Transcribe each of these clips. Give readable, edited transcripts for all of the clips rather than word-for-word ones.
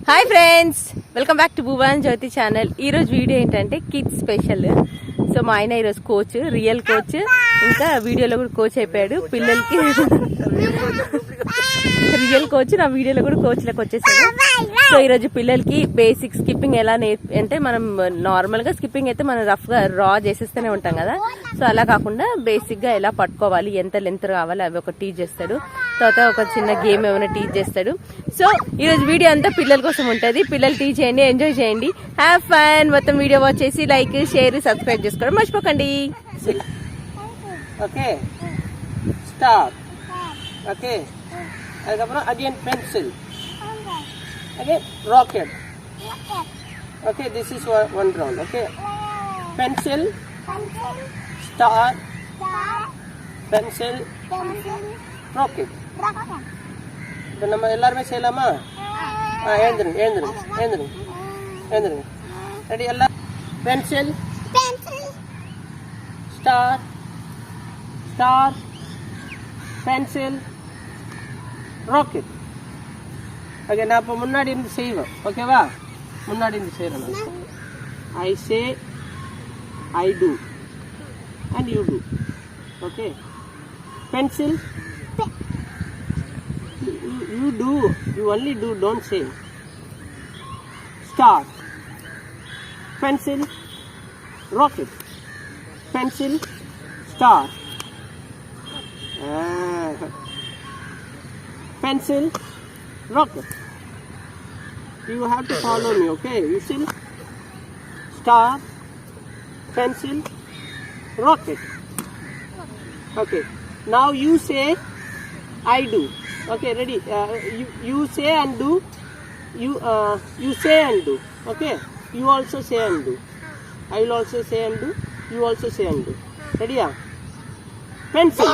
Hi friends, welcome back to Bhuvan Jyothi channel. ఈరోజు video ఏంటంటే kids special. So మా ఆయన ఈరోజు కోచ్, రియల్ కోచ్, ఇంకా వీడియోలో కూడా కోచ్ అయిపోయాడు. పిల్లలకి రియల్ కోచ్, నా వీడియోలో కూడా కోచ్ లకు వచ్చేసాడు. సో ఈరోజు పిల్లలకి బేసిక్ స్కిప్పింగ్ ఎలా అంటే మనం నార్మల్ గా స్కిప్పింగ్ అయితే మనం రఫ్ గా రా చేసేస్తూనే ఉంటాం కదా. సో అలా కాకుండా బేసిక్ గా ఎలా పట్టుకోవాలి, ఎంత లెంత్ కావాలి అవి ఒక టీచ్ చేస్తాడు. తర్వాత ఒక చిన్న గేమ్ ఏమైనా టీచ్ చేస్తాడు. సో ఈరోజు వీడియో అంతా పిల్లల కోసం ఉంటుంది. పిల్లలు టీచ్ చేయండి, ఎంజాయ్ చేయండి, హ్యావ్ ఫన్. మొత్తం వీడియో వాచ్ చేసి లైక్, షేర్, సబ్స్క్రైబ్ చేసుకోవడం మర్చిపోకండి. Okay, start. ఓకే, அதுக்கப்புறம் again pencil, again rocket. Okay, this is one round. Okay, pencil, star, pencil, rocket. இப்போ நம்ம எல்லாருமே செய்யலாமா? எழுந்துருங்க எழுந்துருங்க எழுந்துருங்க எழுந்துருங்க. ரெடி எல்லாம்? Pencil, star, star, pencil, rocket. Okay, நான் இப்போ முன்னாடி இருந்து செய்வேன். ஓகேவா? முன்னாடி இருந்து செய்கிறேன் நான். I say, I do and you do. Okay, pencil, you do, you only do, don't say. Star, pencil, rocket, pencil, star, pencil, rocket. You have to follow me, okay? You see? Star, pencil, rocket. Okay, now you say, I do. Okay, ready? You say and do. You say and do. Okay, you also say and do. I will also say and do. You also say and do. Ready? Pencil,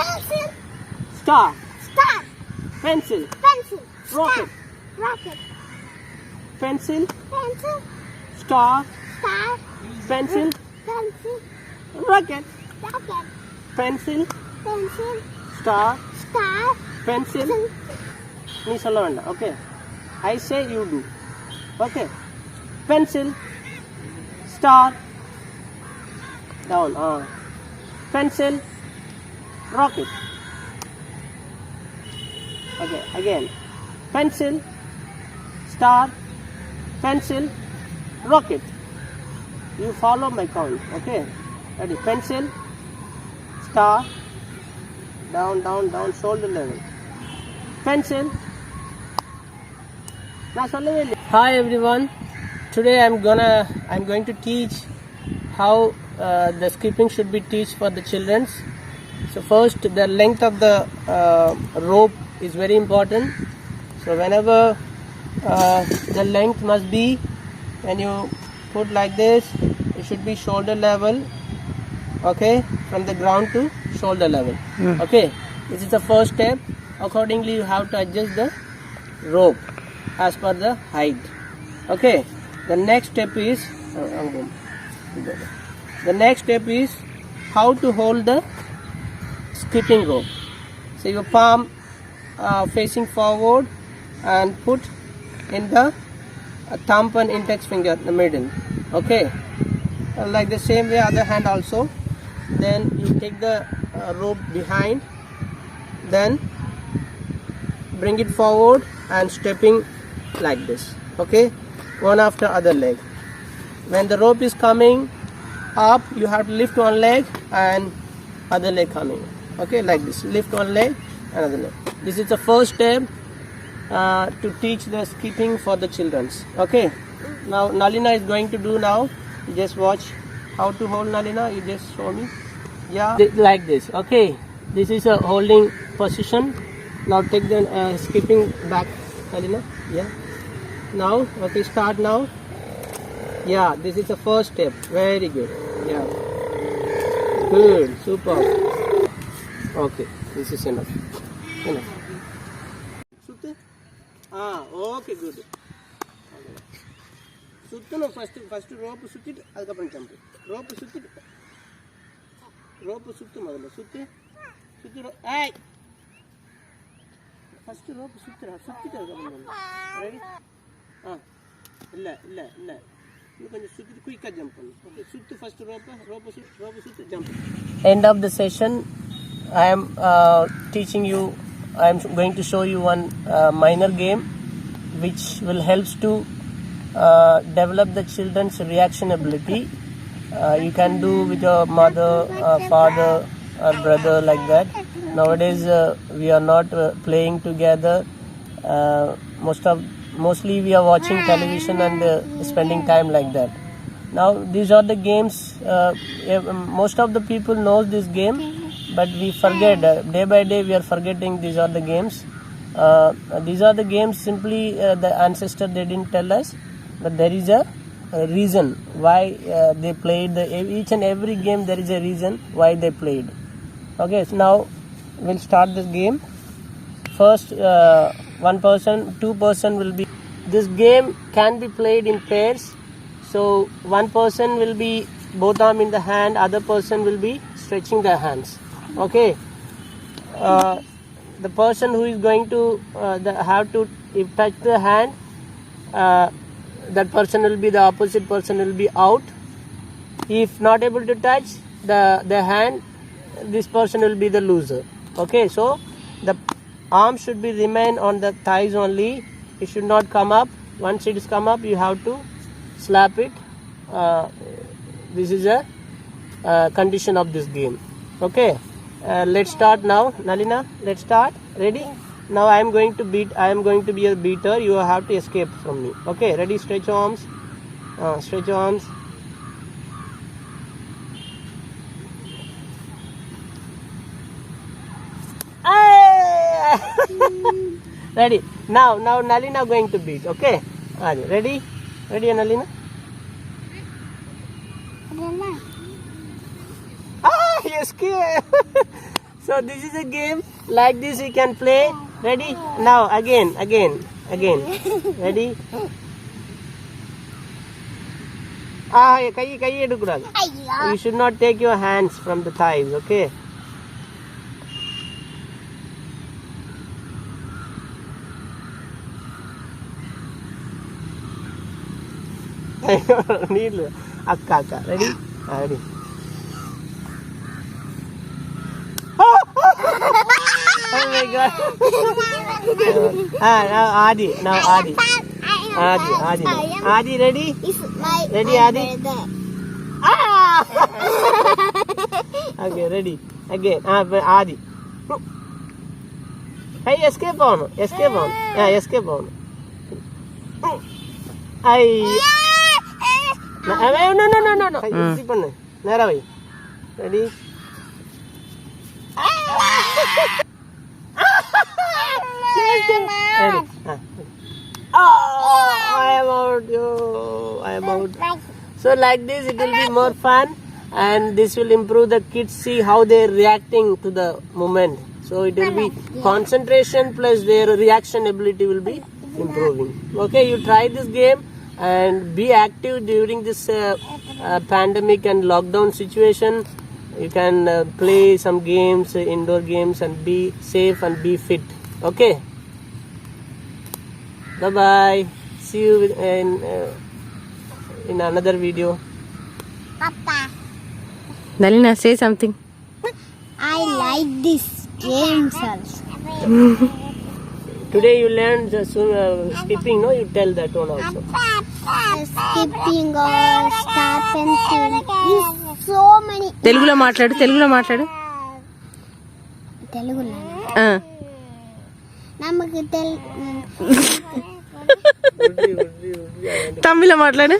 star, pencil, rocket, pencil, star, pencil, rocket, pencil, star, pencil. நீ சொல்ல வேண்டாம். Okay, I say you do. Okay, pencil, star, down, pencil, rocket. Okay, again pencil, star, pencil, rocket. You follow my count. Okay, ready? Pencil, star, down, down, down, shoulder level, pencil. Hi everyone, today I'm going to teach how the skipping should be taught for the children. So first, the length of the rope is very important. So whenever the length must be, when you put like this, it should be shoulder level. Okay, from the ground to shoulder level. Okay, this is the first step. Accordingly, you have to adjust the rope as per the height. Okay, the next step is how to hold the skipping rope. So your palm facing forward and put in the thumb and index finger in the middle. Okay, like the same way other hand also. Then you take the rope behind, then bring it forward and stepping like this. Okay, one after other leg. When the rope is coming up, you have to lift one leg and other leg coming. Okay, like this, lift one leg, another leg. This is the first step to teach the skipping for the children. Okay, now Nalina is going to do now. You just watch how to hold. Nalina, you just show me. Yeah, like this. Okay, this is a holding position. Now take the skipping back, Alina. Yeah, now okay, start now. Yeah, this is the first step. Very good. Yeah, good, super. Okay, this is enough. Sutte? Okay, good. சுத்தணும். First rope சுற்றிட்டு அதுக்கப்புறம் jump. Rope சுற்றிட்டு முதல்ல சுற்றி ஏய் first rope சுற்றுறா, சுற்றிட்டு அதுக்கப்புறம் ready? இல்லை கொஞ்சம் சுற்றி குயிக்காக ஜம்ப் பண்ணு. ஓகே, சுற்று ஃபஸ்ட்டு ரோப்பை சுற்று jump. End of the session, I am teaching you, I am going to show you one minor game which will help to develop the children's reaction ability. You can do with your mother, father or brother like that. Nowadays we are not playing together. Mostly we are watching television and spending time like that. Now these are the games, most of the people knows this game, but we forget, day by day we are forgetting these are the games. These are the games simply the ancestor they didn't tell us, but there is a reason why they played each and every game. There is a reason why they played. Okay, so now we'll start this game. First one person, two person will be. This game can be played in pairs. So one person will be both arm in the hand, other person will be stretching their hands. Okay. The person who is going to have to touch the hand, that person will be, the opposite person will be out. If not able to touch the hand, this person will be the loser. Okay, so the arm should be remain on the thighs only. It should not come up. Once it is come up, you have to slap it. This is a condition of this game. Okay, let's start now. Nalina, let's start. Ready? Now I am going to beat. I am going to be a beater. You have to escape from me. Okay, ready? Stretch your arms. Stretch your arms. Ready? Now Nalina going to beat. Okay, ready? Ready, Nalina? You escape. So this is a game like this we can play. Ready? Now again. Ready? Kai edukudadu. You should not take your hands from the thighs. Okay. Needle. Akka. Ready? Ready. Oh my God. Now Adi. Adi, ready? Ready, Adi? Okay, ready. Again. Adi. Hey, escape on. Yeah, escape on. No. Easy பண்ணு. நேரா வை. Ready? Ready? I am out. So like this it will be more fun, and this will improve the kids, see how they are reacting to the moment. So it will be concentration plus their reaction ability will be improving. Okay, you try this game and be active during this pandemic and lockdown situation. You can play some games, indoor games, and be safe and be fit. Okay, bye bye. See you in another video. Papa, Nalina, say something. I like this games also. Today you learned skipping, no? You tell that one also. Skipping or star pencil. So many. తెలుగులో మాట్లాడు. తెలుగులో ఆ. நமக்கு తమిళ మాట్లాడు.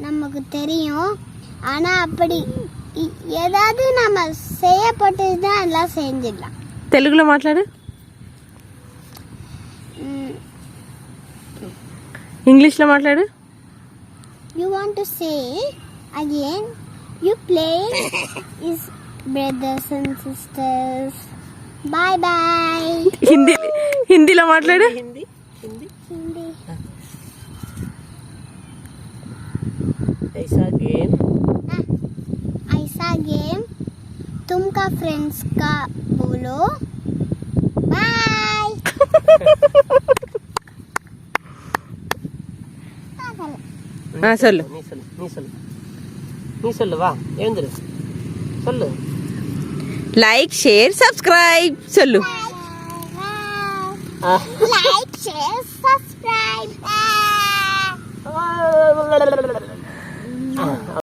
நமக்கு தெரியும், ஆனா அப்படி ஏதாவது நம்ம செய்யப்பட்டதுதான் எல்லாம் செஞ்சிடலாம். తెలుగులో మాట్లాడు. ఇంగ్లీష్లో మాట్లాడు. You want to say again? You play is brothers and sisters. Bye bye. హిందీలో మాట్లాడు. Hindi. Hindi. ऐसा गेम तुम का फ्रेंड्स का बोलो. Bye. சொல்லு நீ சொல்லு வா எழுந்துரு சொல்லு. லைக் ஷேர் சப்ஸ்கிரைப் சொல்லு. Like, share, subscribe.